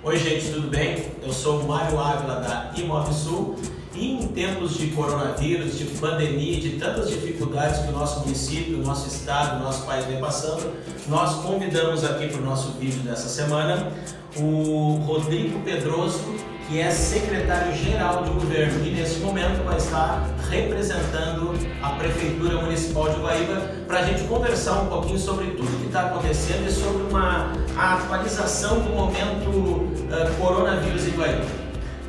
Oi gente, tudo bem? Eu sou o Mário Ávila da Imovisul e em tempos de coronavírus, de pandemia, de tantas dificuldades que o nosso município, o nosso estado, o nosso país vem passando, nós convidamos aqui para o nosso vídeo dessa semana o Rodrigo Pedroso, que é secretário-geral de governo e nesse momento vai estar representando a Prefeitura Municipal de Guaíba para a gente conversar um pouquinho sobre tudo que está acontecendo e sobre a atualização do momento coronavírus em Guaíba.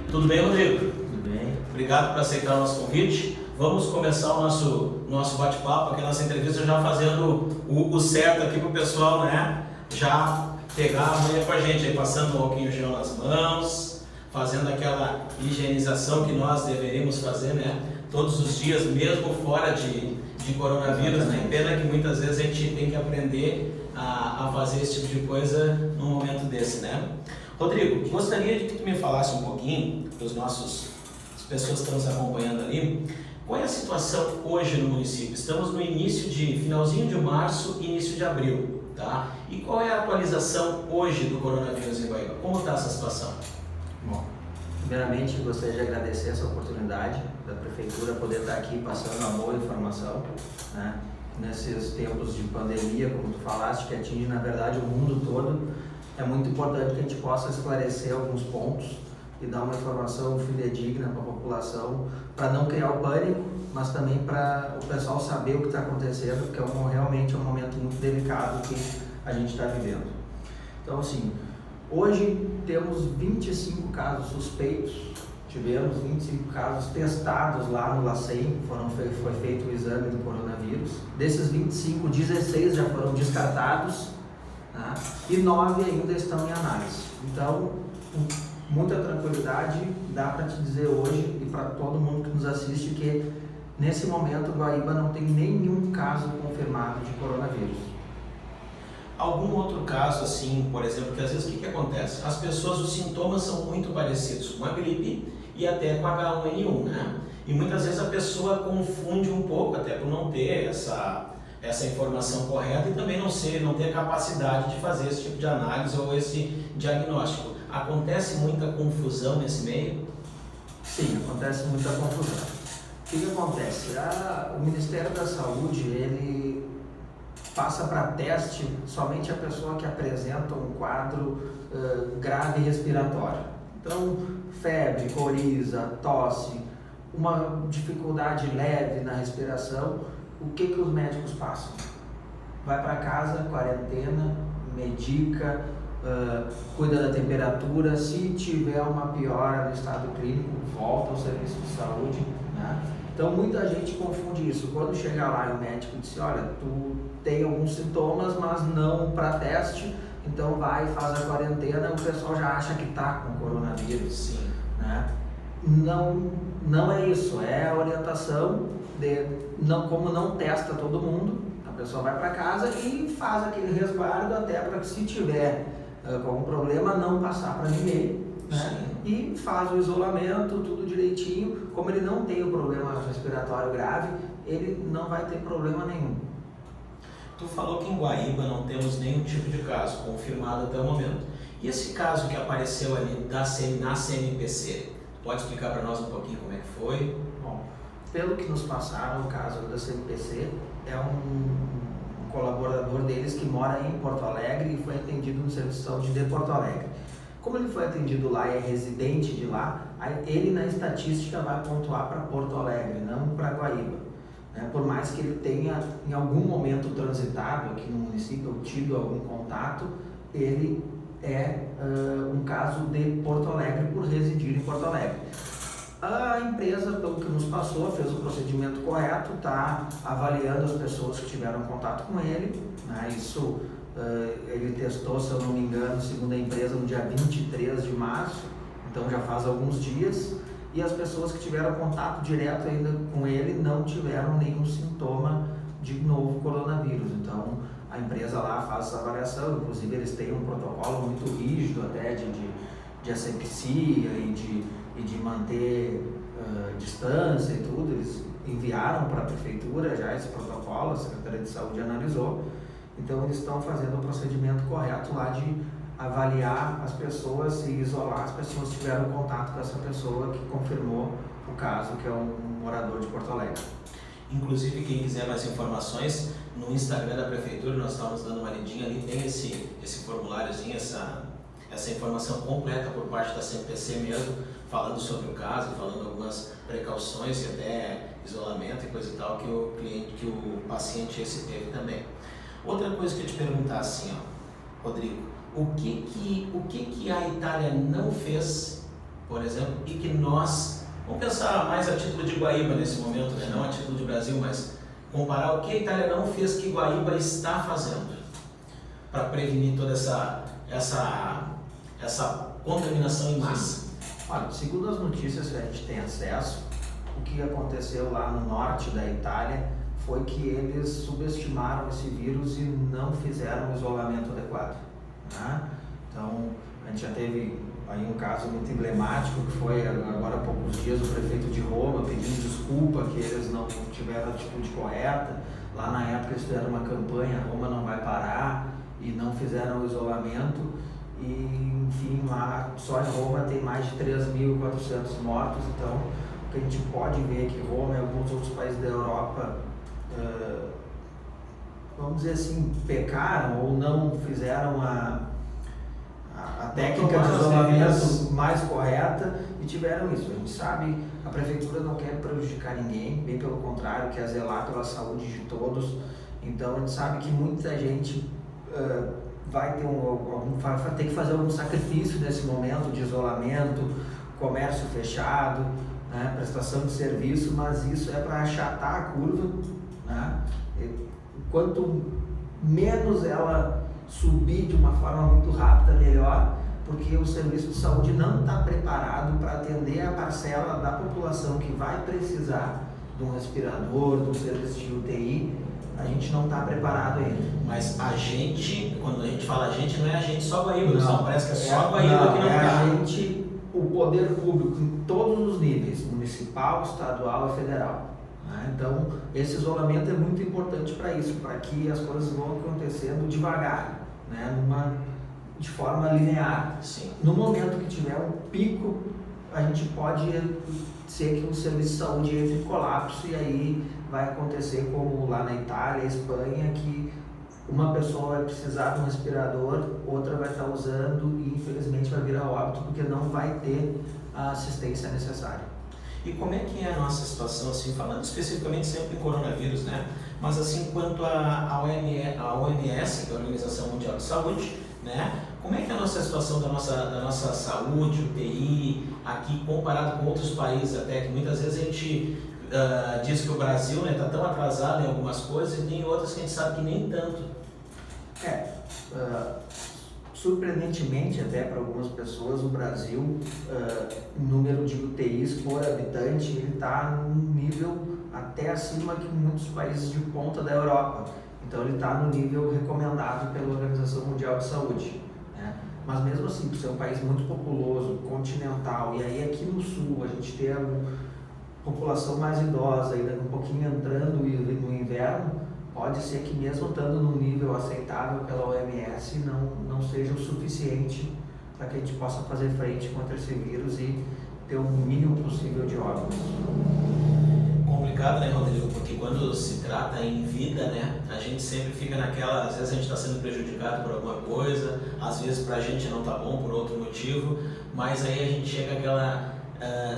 Tudo bem, Rodrigo? Tudo bem. Obrigado por aceitar o nosso convite. Vamos começar o nosso bate-papo, aqui a nossa entrevista, já fazendo o certo aqui para o pessoal, né? Já pegar a manhã com a gente, aí passando um pouquinho de gel nas mãos, fazendo aquela higienização que nós deveríamos fazer, né? Todos os dias, mesmo fora de coronavírus, né? Pena que muitas vezes a gente tem que aprender a fazer esse tipo de coisa num momento desse, né? Rodrigo, gostaria de que tu me falasse um pouquinho, para as pessoas que estão nos acompanhando ali, qual é a situação hoje no município? Estamos no finalzinho de março, início de abril, tá? E qual é a atualização hoje do coronavírus em Guaíba? Como está essa situação? Bom, primeiramente gostaria de agradecer essa oportunidade da Prefeitura poder estar aqui passando uma boa informação, né? Nesses tempos de pandemia, como tu falaste, que atinge na verdade o mundo todo, é muito importante que a gente possa esclarecer alguns pontos e dar uma informação fidedigna para a população, para não criar o pânico, mas também para o pessoal saber o que está acontecendo, porque realmente é um momento muito delicado que a gente está vivendo. Então, assim, hoje temos 25 casos suspeitos, tivemos 25 casos testados lá no LACEN, foi feito o exame do coronavírus. Desses 25, 16 já foram descartados, tá? E 9 ainda estão em análise. Então, muita tranquilidade, dá para te dizer hoje e para todo mundo que nos assiste que nesse momento Guaíba não tem nenhum caso confirmado de coronavírus. Algum outro caso, assim, por exemplo, que às vezes o que acontece? As pessoas, os sintomas são muito parecidos com a gripe e até com a H1N1, né? E muitas vezes a pessoa confunde um pouco, até por não ter essa informação correta e também não ter a capacidade de fazer esse tipo de análise ou esse diagnóstico. Acontece muita confusão nesse meio? Sim, acontece muita confusão. O que acontece? O Ministério da Saúde, ele passa para teste somente a pessoa que apresenta um quadro grave respiratório. Então, febre, coriza, tosse, uma dificuldade leve na respiração, o que os médicos passam? Vai para casa, quarentena, medica, cuida da temperatura, se tiver uma piora no estado clínico, volta ao serviço de saúde, né? Então muita gente confunde isso. Quando chega lá e o médico diz, olha, tu tem alguns sintomas, mas não para teste, então vai e faz a quarentena, o pessoal já acha que está com coronavírus. Sim. Né? Não é isso, é a orientação como não testa todo mundo, a pessoa vai para casa e faz aquele resguardo até para que se tiver algum problema não passar para ninguém, né? E faz o isolamento, tudo direitinho. Como ele não tem o problema respiratório grave, ele não vai ter problema nenhum. Tu falou que em Guaíba não temos nenhum tipo de caso confirmado até o momento. E esse caso que apareceu ali na CMPC, pode explicar para nós um pouquinho como é que foi? Bom, pelo que nos passaram, o caso da CMPC é um colaborador deles que mora em Porto Alegre e foi atendido no serviço de saúde de Porto Alegre. Como ele foi atendido lá e é residente de lá, ele na estatística vai pontuar para Porto Alegre, não para Guaíba. Por mais que ele tenha em algum momento transitado aqui no município ou tido algum contato, ele é um caso de Porto Alegre por residir em Porto Alegre. A empresa, pelo que nos passou, fez o procedimento correto, está avaliando as pessoas que tiveram contato com ele, né? Isso ele testou, se eu não me engano, segundo a empresa, no dia 23 de março, então já faz alguns dias, e as pessoas que tiveram contato direto ainda com ele não tiveram nenhum sintoma de novo coronavírus. Então a empresa lá faz essa avaliação, inclusive eles têm um protocolo muito rígido até de asepsia e de manter distância e tudo. Eles enviaram para a prefeitura já esse protocolo, a Secretaria de Saúde analisou. Então eles estão fazendo o procedimento correto lá de avaliar as pessoas e isolar as pessoas que tiveram contato com essa pessoa que confirmou o caso, que é um morador de Porto Alegre. Inclusive, quem quiser mais informações, no Instagram da Prefeitura, nós estamos dando uma lidinha ali, tem esse formuláriozinho, essa informação completa por parte da CMPC mesmo, falando sobre o caso, falando algumas precauções e até isolamento e coisa e tal que o paciente esse teve também. Outra coisa que eu te perguntar assim, ó, Rodrigo, o que a Itália não fez, por exemplo, e que nós, vamos pensar mais a título de Guaíba nesse momento, né? Não a título de Brasil, mas comparar o que a Itália não fez que Guaíba está fazendo para prevenir toda essa contaminação em massa. Olha, segundo as notícias que a gente tem acesso, o que aconteceu lá no norte da Itália foi que eles subestimaram esse vírus e não fizeram o isolamento adequado, né? Então, a gente já teve aí um caso muito emblemático que foi agora há poucos dias o prefeito de Roma pedindo desculpa que eles não tiveram a atitude correta. Lá na época eles fizeram uma campanha, Roma não vai parar, e não fizeram o isolamento. E, enfim, lá só em Roma tem mais de 3.400 mortos. Então, o que a gente pode ver é que Roma e alguns outros países da Europa, vamos dizer assim, pecaram ou não fizeram a técnica de isolamento mais correta e tiveram isso. A gente sabe, a prefeitura não quer prejudicar ninguém, bem pelo contrário, quer zelar pela saúde de todos. Então, a gente sabe que muita gente vai ter que fazer algum sacrifício nesse momento de isolamento, comércio fechado, né, prestação de serviço, mas isso é para achatar a curva, né? Quanto menos ela subir de uma forma muito rápida, melhor, porque o serviço de saúde não está preparado para atender a parcela da população que vai precisar de um respirador, de um serviço de UTI. A gente não está preparado ainda. Mas a gente, quando a gente fala a gente, não é a gente só Guaíba, não parece que é só Guaíba que não está. A gente, o poder público em todos os níveis, municipal, estadual e federal. Né? Então, esse isolamento é muito importante para isso, para que as coisas vão acontecendo devagar, né? De forma linear. Sim. No momento que tiver um pico, a gente pode ser que o serviço de saúde entre em colapso e aí vai acontecer como lá na Itália, Espanha, que uma pessoa vai precisar de um respirador, outra vai estar usando e infelizmente vai virar óbito porque não vai ter a assistência necessária. E como é que é a nossa situação, assim, falando especificamente sempre em coronavírus, né? Mas assim, quanto a OMS, que é a Organização Mundial de Saúde, né? Como é que é a nossa situação da nossa saúde, UTI, aqui comparado com outros países até, que muitas vezes a gente diz que o Brasil está tão atrasado em algumas coisas e tem outras que a gente sabe que nem tanto. Surpreendentemente até para algumas pessoas, o Brasil, o número de UTIs por habitante, ele está num nível até acima que muitos países de ponta da Europa. Então ele está no nível recomendado pela Organização Mundial de Saúde, né? Mas mesmo assim, por ser um país muito populoso, continental, e aí aqui no sul a gente tem a população mais idosa, ainda um pouquinho entrando no inverno, pode ser que mesmo estando num nível aceitável pela OMS, não seja o suficiente para que a gente possa fazer frente contra esse vírus e ter o mínimo possível de óbitos. Complicado, né, Rodrigo? Porque quando se trata em vida, né, a gente sempre fica naquela, às vezes a gente está sendo prejudicado por alguma coisa, às vezes para a gente não está bom por outro motivo, mas aí a gente chega àquela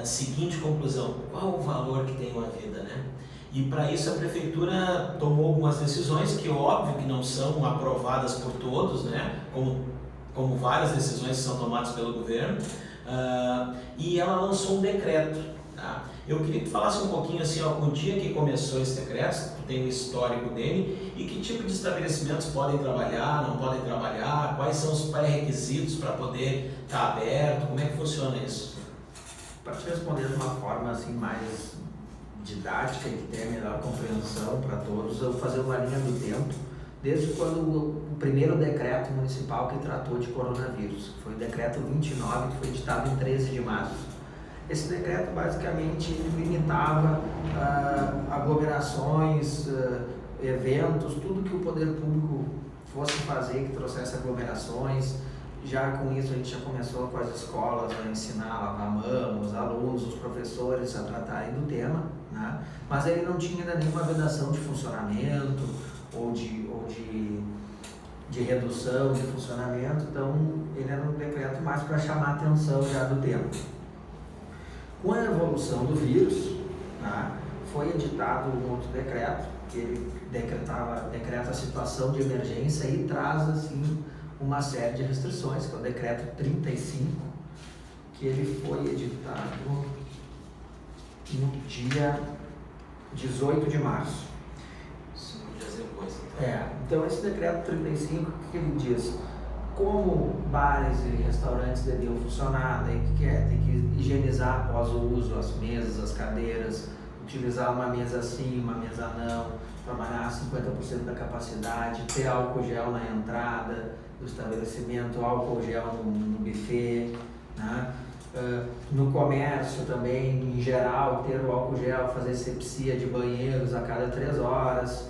seguinte conclusão: qual o valor que tem uma vida, né? E para isso a prefeitura tomou algumas decisões que óbvio que não são aprovadas por todos, né? Como várias decisões que são tomadas pelo governo, e ela lançou um decreto, tá? Eu queria que tu falasse um pouquinho assim, ó, o dia que começou esse decreto, tu tem o histórico dele, e que tipo de estabelecimentos podem trabalhar, não podem trabalhar, quais são os pré-requisitos para poder estar aberto, como é que funciona isso? Para te responder de uma forma assim mais didática e que tenha melhor compreensão para todos, eu vou fazer uma linha do tempo, desde quando o primeiro decreto municipal que tratou de coronavírus, que foi o decreto 29, que foi editado em 13 de março. Esse decreto basicamente limitava aglomerações, eventos, tudo que o poder público fosse fazer que trouxesse aglomerações, já com isso a gente já começou com as escolas a ensinar a lavar a mão, os alunos, os professores a tratarem do tema, né? Mas ele não tinha ainda nenhuma vedação de funcionamento ou de redução de funcionamento, então ele era um decreto mais para chamar a atenção já do tema. Com a evolução do vírus, né, foi editado um outro decreto, que ele decreta a situação de emergência e traz assim uma série de restrições, que é o decreto 35, que ele foi editado no dia 18 de março. 5 dias depois. Então. Então esse decreto 35, o que ele diz? Como bares e restaurantes deviam funcionar, daí o que é? Tem que higienizar após o uso as mesas, as cadeiras, utilizar uma mesa sim, uma mesa não, trabalhar 50% da capacidade, ter álcool gel na entrada do estabelecimento, álcool gel no buffet, né? No comércio também, em geral, ter o álcool gel, fazer asepsia de banheiros a cada 3 horas.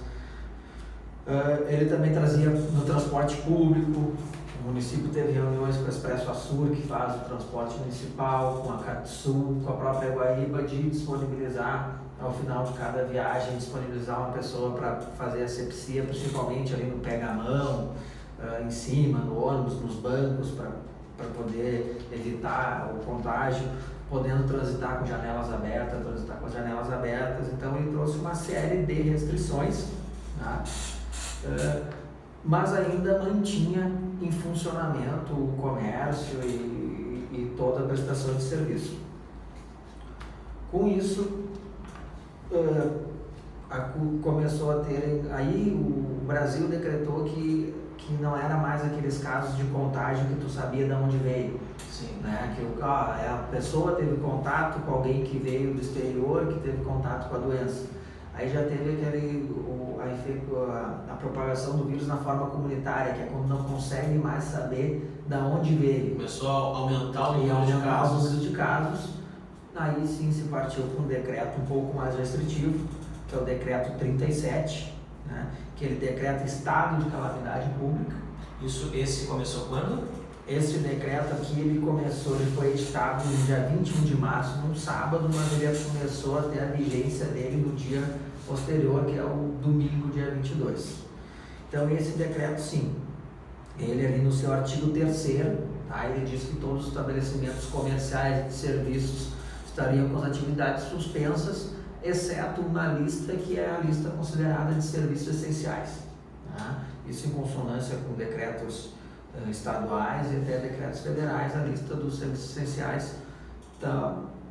Ele também trazia no transporte público. O município teve reuniões com a Expresso Açur, que faz o transporte municipal, com a Catsul, com a própria Guaíba, de disponibilizar ao final de cada viagem, disponibilizar uma pessoa para fazer asepsia, principalmente ali no pega-mão, em cima, no ônibus, nos bancos, para poder evitar o contágio, podendo transitar com janelas abertas, então ele trouxe uma série de restrições, tá? Mas ainda mantinha em funcionamento o comércio e toda a prestação de serviço. Com isso, começou a ter, aí o Brasil decretou que não era mais aqueles casos de contágio que tu sabia de onde veio. Sim. Né? Que a pessoa teve contato com alguém que veio do exterior, que teve contato com a doença. Aí já teve a propagação do vírus na forma comunitária, que é quando não consegue mais saber de onde veio. Começou a aumentar o número de casos. Aí sim se partiu para um decreto um pouco mais restritivo, que é o decreto 37, né? Que ele decreta estado de calamidade pública. Esse começou quando? Esse decreto aqui, ele foi editado no dia 21 de março, num sábado, mas ele começou a ter a vigência dele no dia posterior, que é o domingo, dia 22. Então esse decreto, sim, ele ali no seu artigo 3º, tá? Ele diz que todos os estabelecimentos comerciais de serviços estariam com as atividades suspensas, exceto uma lista que é a lista considerada de serviços essenciais, tá? Isso em consonância com decretos estaduais e até decretos federais, a lista dos serviços essenciais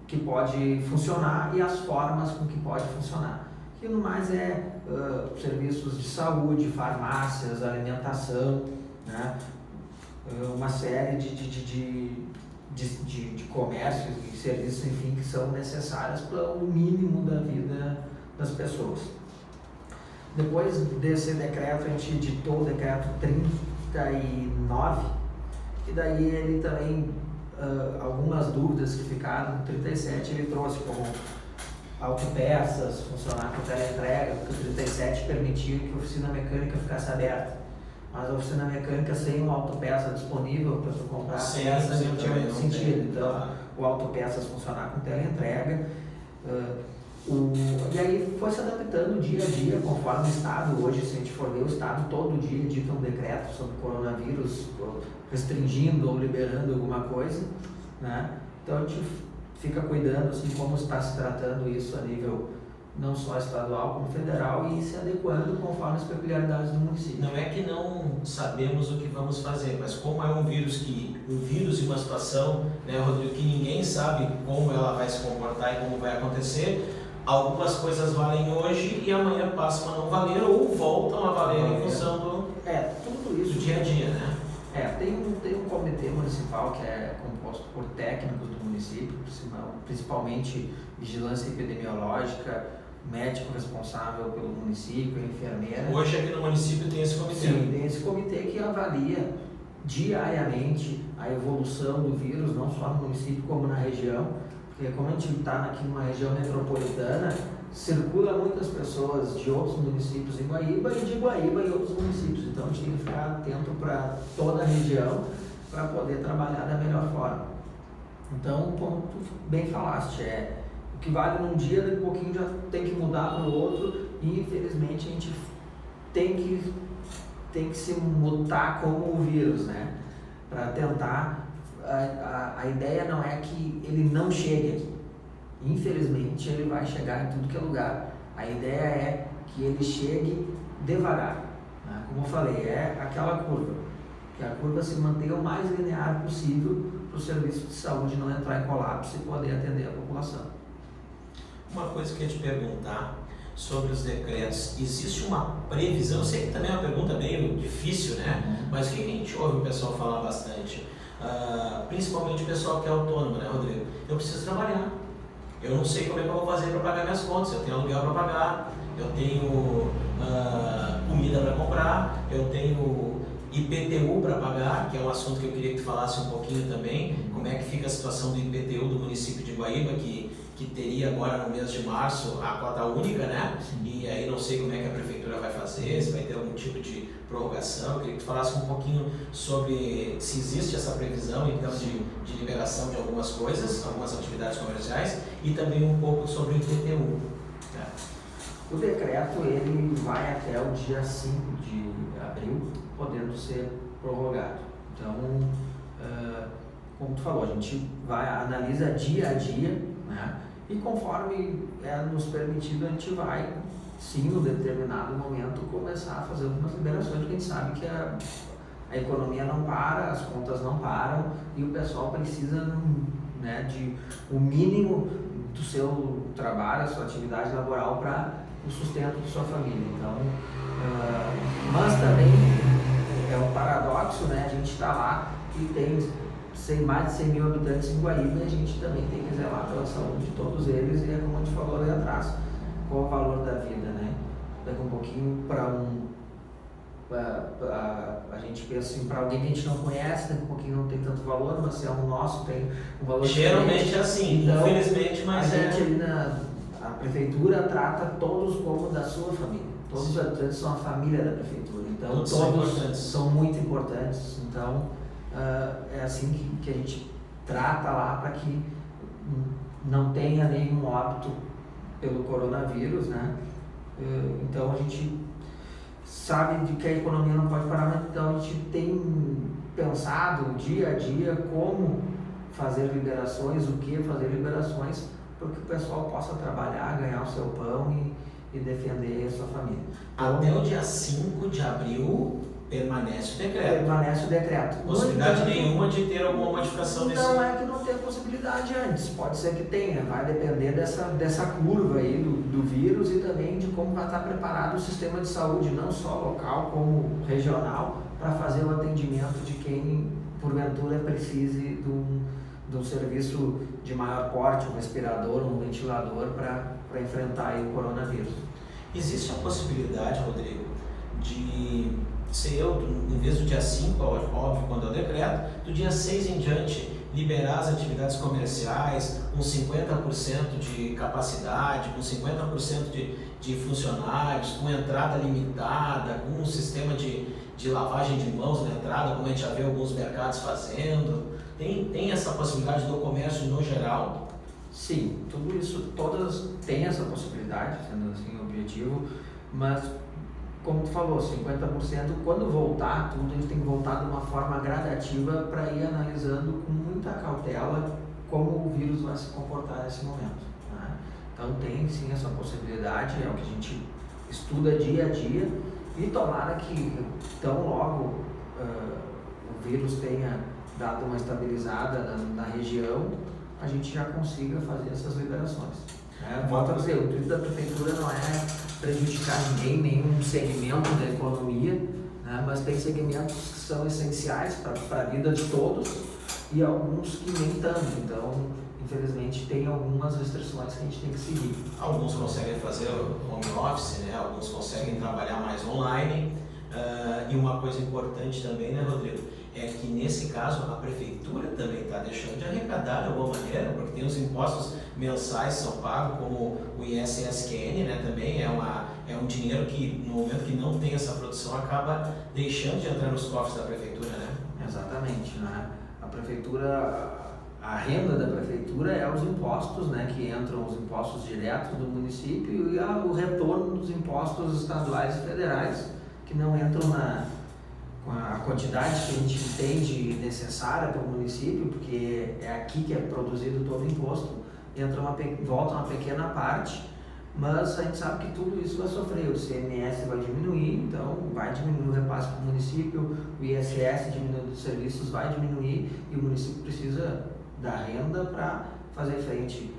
que pode funcionar e as formas com que pode funcionar. Que no mais serviços de saúde, farmácias, alimentação, né? Uma série de comércios e serviços, enfim, que são necessários para o mínimo da vida das pessoas. Depois desse decreto, a gente editou o decreto 39, e daí ele também, algumas dúvidas que ficaram no 37, ele trouxe como autopeças, funcionar com teleentrega, porque o 37 permitia que a oficina mecânica ficasse aberta. Mas a oficina mecânica sem uma autopeça disponível para tu comprar a peça não tinha muito sentido. Então, o autopeças funcionar com teleentrega. E aí foi se adaptando dia a dia, conforme o Estado. Hoje, se a gente for ver, o Estado todo dia edita um decreto sobre o coronavírus, restringindo ou liberando alguma coisa, né? Então a gente fica cuidando assim, como está se tratando isso a nível não só estadual como federal e se adequando conforme as peculiaridades do município. Não é que não sabemos o que vamos fazer, mas como é um vírus e uma situação, né, Rodrigo, que ninguém sabe como ela vai se comportar e como vai acontecer, algumas coisas valem hoje e amanhã passam a não valer ou voltam a valer em função do tudo isso do dia a dia, né? Tem um comitê municipal que é composto por técnicos do município, principalmente vigilância epidemiológica, médico responsável pelo município, enfermeira. Hoje aqui no município tem esse comitê. Sim, tem esse comitê que avalia diariamente a evolução do vírus, não só no município como na região, porque como a gente está aqui numa região metropolitana, circula muitas pessoas de outros municípios em Guaíba e de Guaíba e outros municípios, então a gente tem que ficar atento para toda a região para poder trabalhar da melhor forma. Então, como tu bem falaste, o que vale num dia, daqui a pouquinho já tem que mudar para o outro, e infelizmente a gente tem que se mutar como o vírus, né? Para tentar, a ideia não é que ele não chegue aqui, infelizmente ele vai chegar em tudo que é lugar. A ideia é que ele chegue devagar, né? Como eu falei, é aquela curva, que a curva se mantenha o mais linear possível para o serviço de saúde não entrar em colapso e poder atender a população. Uma coisa que eu ia te perguntar sobre os decretos, existe uma previsão? Eu sei que também é uma pergunta meio difícil, né? Mas o que a gente ouve o pessoal falar bastante? Principalmente o pessoal que é autônomo, né, Rodrigo? Eu preciso trabalhar. Eu não sei como é que eu vou fazer para pagar minhas contas. Eu tenho aluguel para pagar, eu tenho comida para comprar, eu tenho IPTU para pagar, que é um assunto que eu queria que tu falasse um pouquinho também. Como é que fica a situação do IPTU do município de Guaíba, que teria agora no mês de março a cota única, né? E aí não sei como é que a prefeitura vai fazer, se vai ter algum tipo de prorrogação. Eu queria que tu falasse um pouquinho sobre se existe essa previsão, então, de liberação de algumas coisas, algumas atividades comerciais, e também um pouco sobre o IPTU. Né? O decreto ele vai até o dia 5 de abril, podendo ser prorrogado. Então, como tu falou, a gente analisa dia a dia, né? E conforme nos permitido, a gente vai, sim, no determinado momento, começar a fazer algumas liberações, porque a gente sabe que a economia não para, as contas não param, e o pessoal precisa, né, de o mínimo do seu trabalho, da sua atividade laboral para o sustento de sua família. Então, mas também é um paradoxo, né? A gente está lá e tem mais de 100 mil habitantes em Guaíba, e a gente também tem que zelar pela saúde de todos eles, e é como a gente falou ali atrás, qual o valor da vida, né? Daqui um pouquinho a gente pensa assim, para alguém que a gente não conhece, daqui um pouquinho não tem tanto valor, mas se é o nosso, tem um valor geralmente diferente. É assim, então, infelizmente, mas a gente a prefeitura trata todos como da sua família, todos os habitantes são a família da prefeitura, então todos são muito importantes, então é assim que a gente trata lá, para que não tenha nenhum óbito pelo coronavírus, né? Então a gente sabe de que a economia não pode parar, mas então a gente tem pensado dia a dia como fazer liberações, o que fazer liberações, para que o pessoal possa trabalhar, ganhar o seu pão e defender a sua família. Então, até o dia 5 de abril permanece o decreto. Permanece o decreto. Possibilidade nenhuma de ter alguma modificação nesse... Não é que não tenha possibilidade antes, pode ser que tenha, vai depender dessa curva aí do vírus, e também de como vai estar preparado o sistema de saúde, não só local como regional, para fazer o atendimento de quem porventura precise de um serviço de maior porte, um respirador, um ventilador para enfrentar aí o coronavírus. Existe a possibilidade, Rodrigo, de ser eu, em vez do dia 5, óbvio, quando é o decreto, do dia 6 em diante, liberar as atividades comerciais com 50% de capacidade, com 50% de funcionários, com entrada limitada, com um sistema de lavagem de mãos na entrada, como a gente já vê alguns mercados fazendo? Tem essa possibilidade do comércio no geral? Sim, tudo isso, todas têm essa possibilidade, sendo assim o objetivo, mas como tu falou, 50%, quando voltar, tudo a gente tem que voltar de uma forma gradativa para ir analisando com muita cautela como o vírus vai se comportar nesse momento, né? Então tem sim essa possibilidade, é o que a gente estuda dia a dia, e tomara que tão logo o vírus tenha dado uma estabilizada na região, a gente já consiga fazer essas liberações. Volto a dizer, o intuito da prefeitura não é prejudicar ninguém, nenhum segmento da economia, né? Mas tem segmentos que são essenciais para a vida de todos e alguns que nem tanto. Então, infelizmente, tem algumas restrições que a gente tem que seguir. Alguns conseguem fazer home office, né? Alguns conseguem trabalhar mais online. E uma coisa importante também, né, Rodrigo, é que nesse caso a prefeitura também está deixando de arrecadar de alguma maneira, porque tem os impostos mensais que são pagos, como o ISSQN, né, também é É um dinheiro que, no momento que não tem essa produção, acaba deixando de entrar nos cofres da prefeitura, né? Exatamente, né? A prefeitura, a renda da prefeitura é os impostos, né? Que entram os impostos diretos do município e o retorno dos impostos estaduais e federais, que não entram com a quantidade que a gente entende necessária para o município, porque é aqui que é produzido todo o imposto, volta uma pequena parte, mas a gente sabe que tudo isso vai sofrer, o ICMS vai diminuir, então vai diminuir o repasse para o município, o ISS diminuindo os serviços vai diminuir e o município precisa da renda para fazer frente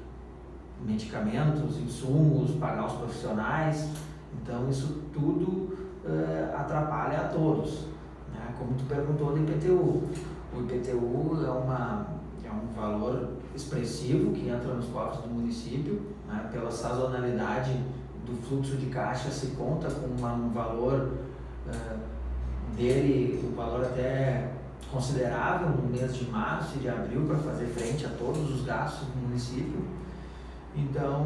a medicamentos, insumos, pagar os profissionais, então isso tudo atrapalha a todos, né? Como tu perguntou do IPTU, o IPTU é um valor expressivo que entra nos cofres do município, né? Pela sazonalidade do fluxo de caixa se conta com um valor dele, um valor até considerável no mês de março e de abril para fazer frente a todos os gastos do município. Então,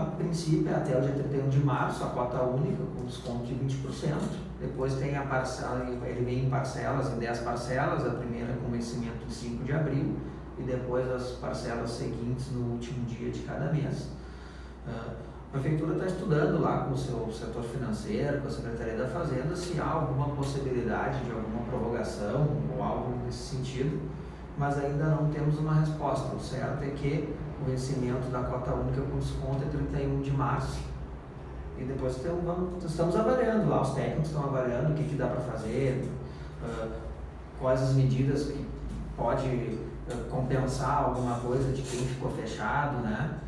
a princípio é até o dia 31 de março, a cota única com desconto de 20%. Depois tem a parcela, ele vem em parcelas, em 10 parcelas, a primeira com vencimento de 5 de abril e depois as parcelas seguintes no último dia de cada mês. A prefeitura está estudando lá com o seu setor financeiro, com a Secretaria da Fazenda, se há alguma possibilidade de alguma prorrogação ou algo nesse sentido, mas ainda não temos uma resposta. O certo é que o vencimento da cota única com desconto é 31 de março. E depois estamos avaliando lá, os técnicos estão avaliando o que dá para fazer, quais as medidas que pode compensar alguma coisa de quem ficou fechado, né?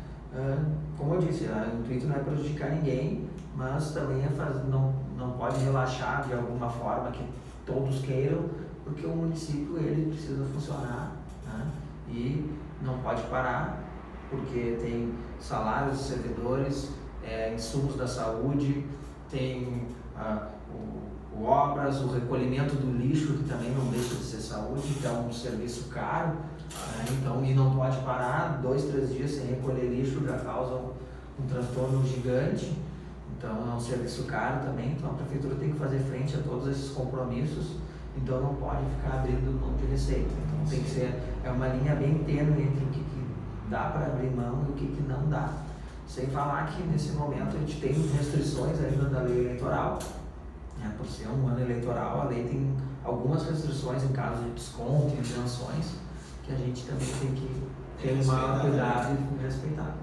Como eu disse, o intuito não é prejudicar ninguém, mas também não pode relaxar de alguma forma que todos queiram, porque o município ele precisa funcionar, né? E não pode parar, porque tem salários dos servidores, insumos da saúde, tem obras, o recolhimento do lixo, que também não deixa de ser saúde, que é um serviço caro, né? Então, e não pode parar, 2, 3 dias sem recolher lixo já causa um transtorno gigante, então é um serviço caro também, então a prefeitura tem que fazer frente a todos esses compromissos, então não pode ficar abrindo mão de receita, então tem que ser, uma linha bem tênue entre o que dá para abrir mão e o que não dá. Sem falar que nesse momento a gente tem restrições ainda da lei eleitoral, né? Por ser um ano eleitoral, a lei tem algumas restrições em caso de desconto e isenções que a gente também tem que ter um cuidado e respeitar.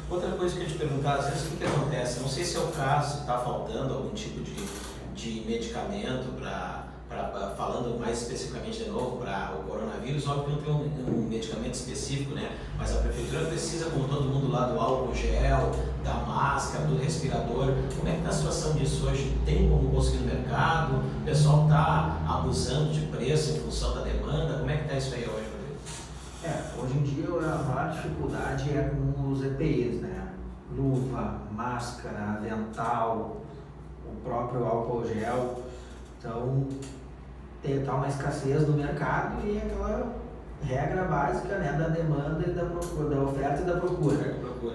Outra coisa que eu te perguntar, às vezes o que acontece? Não sei se é o caso, se está faltando algum tipo de medicamento falando mais especificamente de novo para o coronavírus, óbvio que não tem um medicamento específico, né? Mas a prefeitura precisa, como todo mundo lá, do álcool gel, da máscara, do respirador. Como é que está a situação disso hoje? Tem como conseguir no mercado? O pessoal está abusando de preço em função da demanda? Como é que está isso aí hoje, Rodrigo? Hoje em dia a maior dificuldade é com os EPIs, né? Luva, máscara, avental, o próprio álcool gel. Então, está uma escassez no mercado e aquela regra básica, né, da demanda e da procura, da oferta e da procura.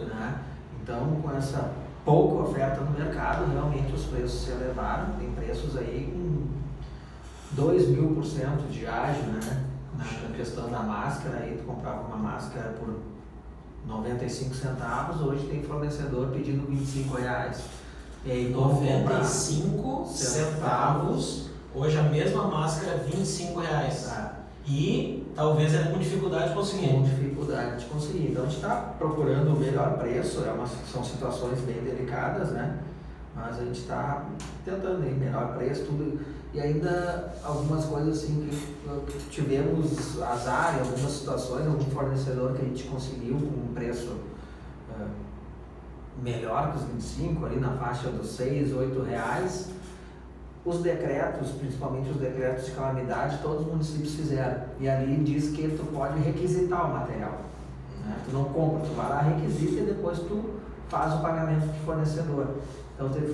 Né? Então, com essa pouca oferta no mercado, realmente os preços se elevaram. Tem preços aí com 2.000% de ágio, né? Na questão da máscara, aí tu comprava uma máscara por 95 centavos, hoje tem fornecedor pedindo R$25. E aí, 95 centavos, hoje a mesma máscara R$25. E talvez é com dificuldade de conseguir. Com dificuldade de conseguir. Então a gente está procurando o melhor preço, são situações bem delicadas, né? Mas a gente está tentando o melhor preço, tudo. E ainda algumas coisas assim que tivemos azar em algumas situações, algum fornecedor que a gente conseguiu com um preço melhor que os 25, ali na faixa dos R$6, R$8. Os decretos, principalmente os decretos de calamidade, todos os municípios fizeram. E ali diz que tu pode requisitar o material. Né? Tu não compra, tu vai lá, requisita e depois tu faz o pagamento de fornecedor. Então teve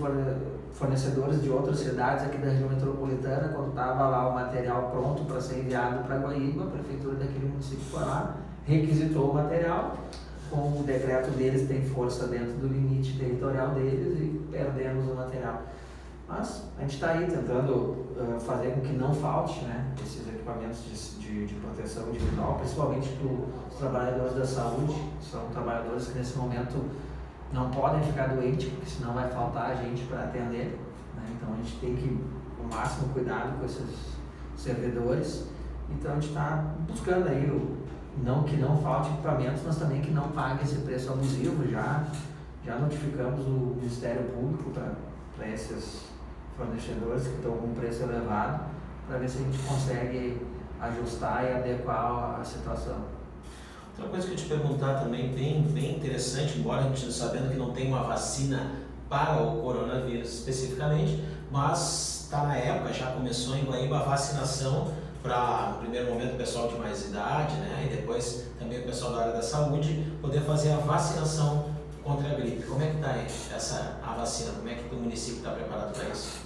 fornecedores de outras cidades aqui da região metropolitana, quando estava lá o material pronto para ser enviado para Guaíba, a prefeitura daquele município foi lá, requisitou o material, com o decreto deles tem força dentro do limite territorial deles e perdemos o material. Mas a gente está aí tentando fazer com que não falte, né, esses equipamentos de proteção individual, principalmente para os trabalhadores da saúde. São trabalhadores que nesse momento não podem ficar doentes, porque senão vai faltar gente para atender, né? Então a gente tem que o máximo cuidado com esses servidores. Então a gente está buscando aí não que não falte equipamentos, mas também que não pague esse preço abusivo. Já notificamos o Ministério Público para esses fornecedores que estão com um preço elevado, para ver se a gente consegue ajustar e adequar a situação. Outra coisa que eu te perguntar também, bem interessante, embora a gente sabendo que não tem uma vacina para o coronavírus especificamente, mas está na época, já começou em Guaíba a vacinação para, no primeiro momento, o pessoal de mais idade, né, e depois também o pessoal da área da saúde, poder fazer a vacinação contra a gripe. Como é que está a vacina? Como é que o município está preparado para isso?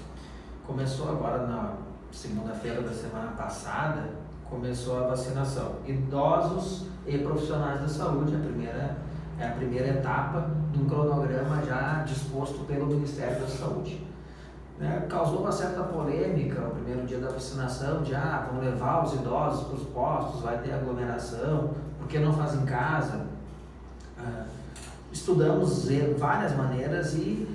Começou agora na segunda-feira da semana passada, começou a vacinação. Idosos e profissionais da saúde, a primeira etapa de um cronograma já disposto pelo Ministério da Saúde. Né? Causou uma certa polêmica o primeiro dia da vacinação, de vão levar os idosos para os postos, vai ter aglomeração, por que não faz em casa? Estudamos várias maneiras e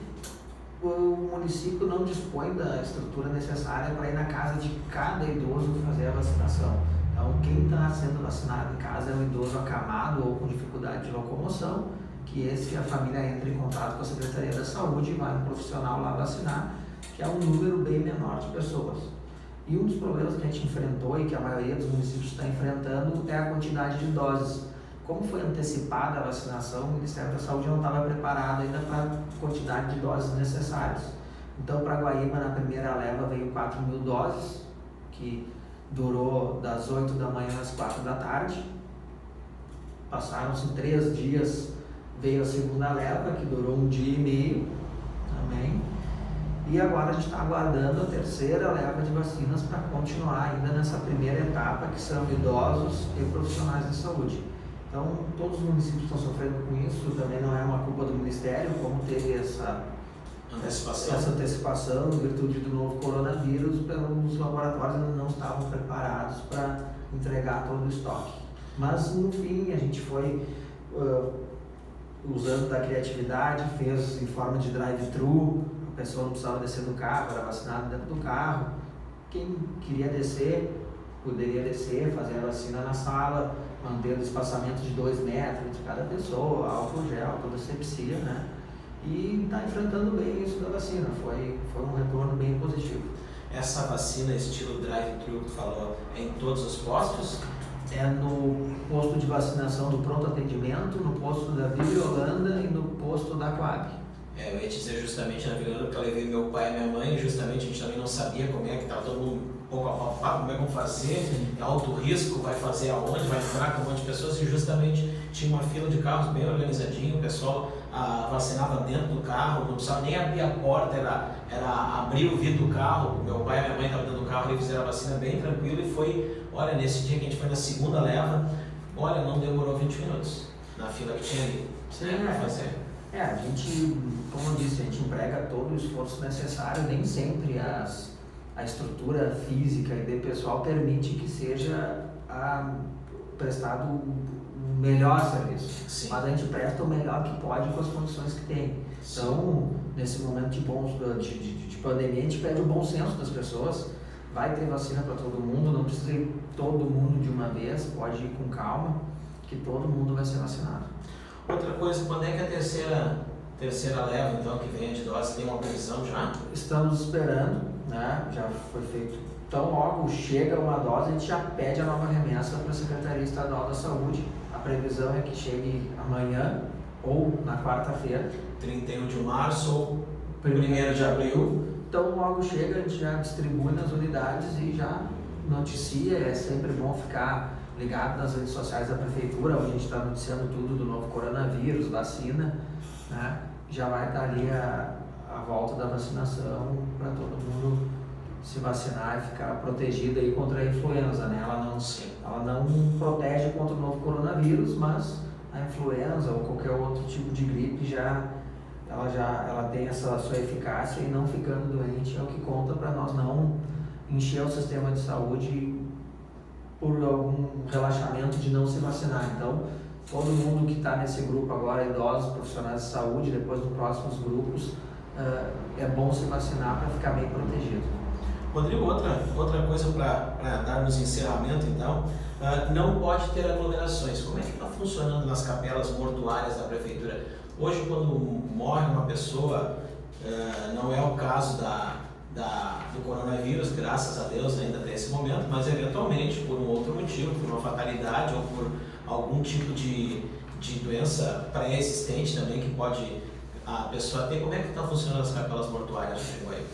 o município não dispõe da estrutura necessária para ir na casa de cada idoso fazer a vacinação. Então, quem está sendo vacinado em casa é um idoso acamado ou com dificuldade de locomoção, que a família entra em contato com a Secretaria da Saúde e vai um profissional lá vacinar, que é um número bem menor de pessoas. E um dos problemas que a gente enfrentou e que a maioria dos municípios está enfrentando é a quantidade de doses. Como foi antecipada a vacinação, o Ministério da Saúde não estava preparado ainda para a quantidade de doses necessárias. Então, para Guaíba, na primeira leva, veio 4.000 doses, que durou das 8 da manhã às 4 da tarde. Passaram-se 3 dias, veio a segunda leva, que durou 1 dia e meio também. E agora a gente está aguardando a terceira leva de vacinas para continuar ainda nessa primeira etapa, que são idosos e profissionais de saúde. Então, todos os municípios estão sofrendo com isso, também não é uma culpa do Ministério, como teve essa antecipação em virtude do novo coronavírus, os laboratórios ainda não estavam preparados para entregar todo o estoque. Mas, no fim, a gente foi usando da criatividade, fez em forma de drive-thru, a pessoa não precisava descer do carro, era vacinado dentro do carro. Quem queria descer, poderia descer, fazer a vacina na sala, mantendo espaçamento de 2 metros entre cada pessoa, álcool gel, toda asepsia, né? E está enfrentando bem isso da vacina, foi um retorno bem positivo. Essa vacina estilo drive-thru que tu falou, é em todos os postos? É no posto de vacinação do pronto atendimento, no posto da Vila Holanda e no posto da Coab. Eu ia te dizer justamente na Vila Holanda, porque eu levei meu pai e minha mãe, justamente a gente também não sabia como é que estava todo mundo pouco a pouco, como é que vão fazer, é alto risco, vai fazer aonde, vai entrar com um monte de pessoas, e justamente tinha uma fila de carros bem organizadinho, o pessoal vacinava dentro do carro, não precisava nem abrir a porta, era abrir o vidro do carro. Meu pai e minha mãe estavam dentro do carro e fizeram a vacina bem tranquilo, e foi, olha, nesse dia que a gente foi na segunda leva, olha, não demorou 20 minutos na fila que tinha ali, para fazer. A gente, como eu disse, a gente emprega todo o esforço necessário, nem sempre a estrutura física e de pessoal permite que seja prestado o melhor serviço. Sim. Mas a gente presta o melhor que pode com as condições que tem. Então, nesse momento de pandemia, a gente pede o bom senso das pessoas. Vai ter vacina para todo mundo, não precisa ir todo mundo de uma vez, pode ir com calma, que todo mundo vai ser vacinado. Outra coisa, quando é que a terceira leva, então, que vem de dose, tem uma previsão já? Estamos esperando, né? Já foi feito. Então, logo chega uma dose, a gente já pede a nova remessa para a Secretaria Estadual da Saúde. A previsão é que chegue amanhã ou na quarta-feira. 31 de março ou 1º de abril. Então, logo chega, a gente já distribui nas unidades e já noticia. É sempre bom ficar ligado nas redes sociais da Prefeitura, onde a gente está noticiando tudo do novo coronavírus, vacina, né? Já vai estar ali a volta da vacinação para todo mundo se vacinar e ficar protegido aí contra a influenza, né? Ela não protege contra o novo coronavírus, mas a influenza ou qualquer outro tipo de gripe ela tem essa sua eficácia e não ficando doente é o que conta para nós não encher o sistema de saúde por algum relaxamento de não se vacinar. Então, todo mundo que está nesse grupo agora, idosos, profissionais de saúde, depois nos próximos grupos, é bom se vacinar para ficar bem protegido. Rodrigo, outra coisa para darmos encerramento, então, não pode ter aglomerações. Como é que está funcionando nas capelas mortuárias da prefeitura? Hoje, quando morre uma pessoa, não é o caso do coronavírus, graças a Deus ainda até esse momento, mas eventualmente por um outro motivo, por uma fatalidade ou por algum tipo de doença pré-existente também que pode a pessoa ter. Como é que está funcionando as capelas mortuárias, Rodrigo?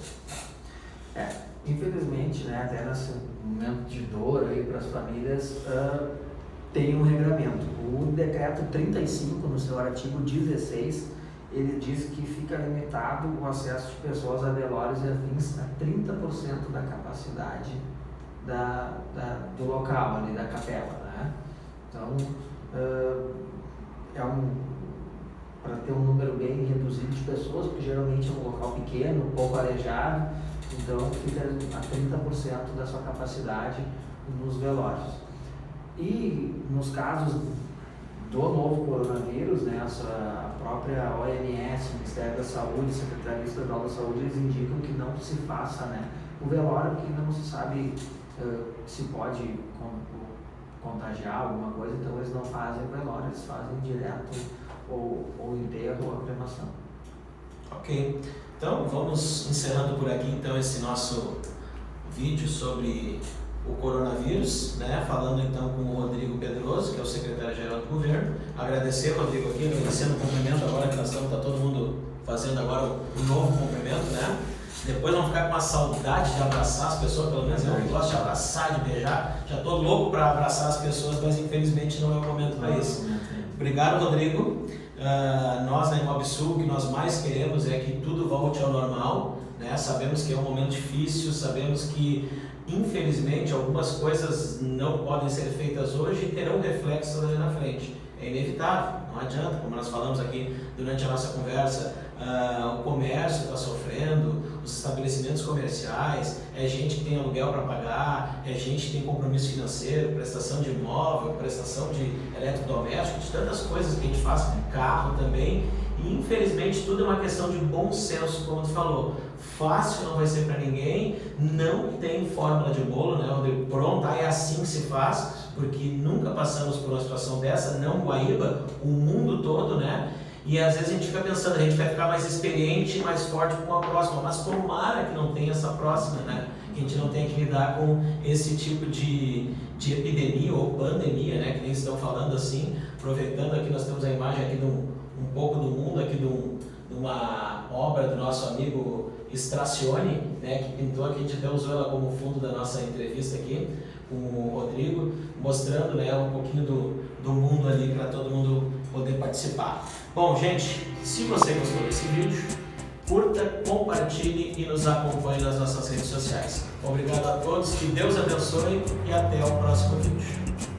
Infelizmente, né, até nesse momento de dor aí para as famílias, tem um regramento. O decreto 35, no seu artigo 16, ele diz que fica limitado o acesso de pessoas a velórios e afins a 30% da capacidade do local ali, da capela, né? Então, para ter um número bem reduzido de pessoas, porque geralmente é um local pequeno, pouco arejado, então fica a 30% da sua capacidade nos velórios. E nos casos do novo coronavírus, né, a própria OMS, Ministério da Saúde, Secretaria Estadual da Saúde, eles indicam que não se faça, né, o velório, porque ainda não se sabe se pode contagiar alguma coisa, então eles não fazem o velório, eles fazem direto ou enterro ou a cremação. Ok, então vamos encerrando por aqui então esse nosso vídeo sobre o coronavírus, né? Falando então com o Rodrigo Pedroso, que é o secretário-geral do governo. Agradecer, Rodrigo, aqui, agradecendo o cumprimento agora que nós estamos, está todo mundo fazendo agora o novo cumprimento, né? Depois vão ficar com uma saudade de abraçar as pessoas, pelo menos eu gosto de abraçar, de beijar. Já estou louco para abraçar as pessoas, mas infelizmente não é o momento para isso. Obrigado, Rodrigo. Nós na Imobsul, o que nós mais queremos é que tudo volte ao normal, né? Sabemos que é um momento difícil, sabemos que infelizmente algumas coisas não podem ser feitas hoje e terão reflexos ali na frente. É inevitável, não adianta, como nós falamos aqui durante a nossa conversa, o comércio está sofrendo, os estabelecimentos comerciais, é gente que tem aluguel para pagar, é gente que tem compromisso financeiro, prestação de imóvel, prestação de eletrodoméstico, de tantas coisas que a gente faz, carro também, e infelizmente tudo é uma questão de bom senso, como tu falou. Fácil não vai ser para ninguém, não tem fórmula de bolo, né? Onde pronto, é assim que se faz, porque nunca passamos por uma situação dessa, não Guaíba, o mundo todo, né? E às vezes a gente fica pensando, a gente vai ficar mais experiente, mais forte com a próxima, mas tomara que não tenha essa próxima, né? Que a gente não tenha que lidar com esse tipo de epidemia ou pandemia, né? Que nem estão falando assim, aproveitando aqui, nós temos a imagem aqui de um pouco do mundo, aqui de uma obra do nosso amigo Stracione, né, que pintou aqui, a gente até usou ela como fundo da nossa entrevista aqui com o Rodrigo, mostrando, né, um pouquinho do mundo ali para todo mundo poder participar. Bom, gente, se você gostou desse vídeo, curta, compartilhe e nos acompanhe nas nossas redes sociais. Obrigado a todos, que Deus abençoe e até o próximo vídeo.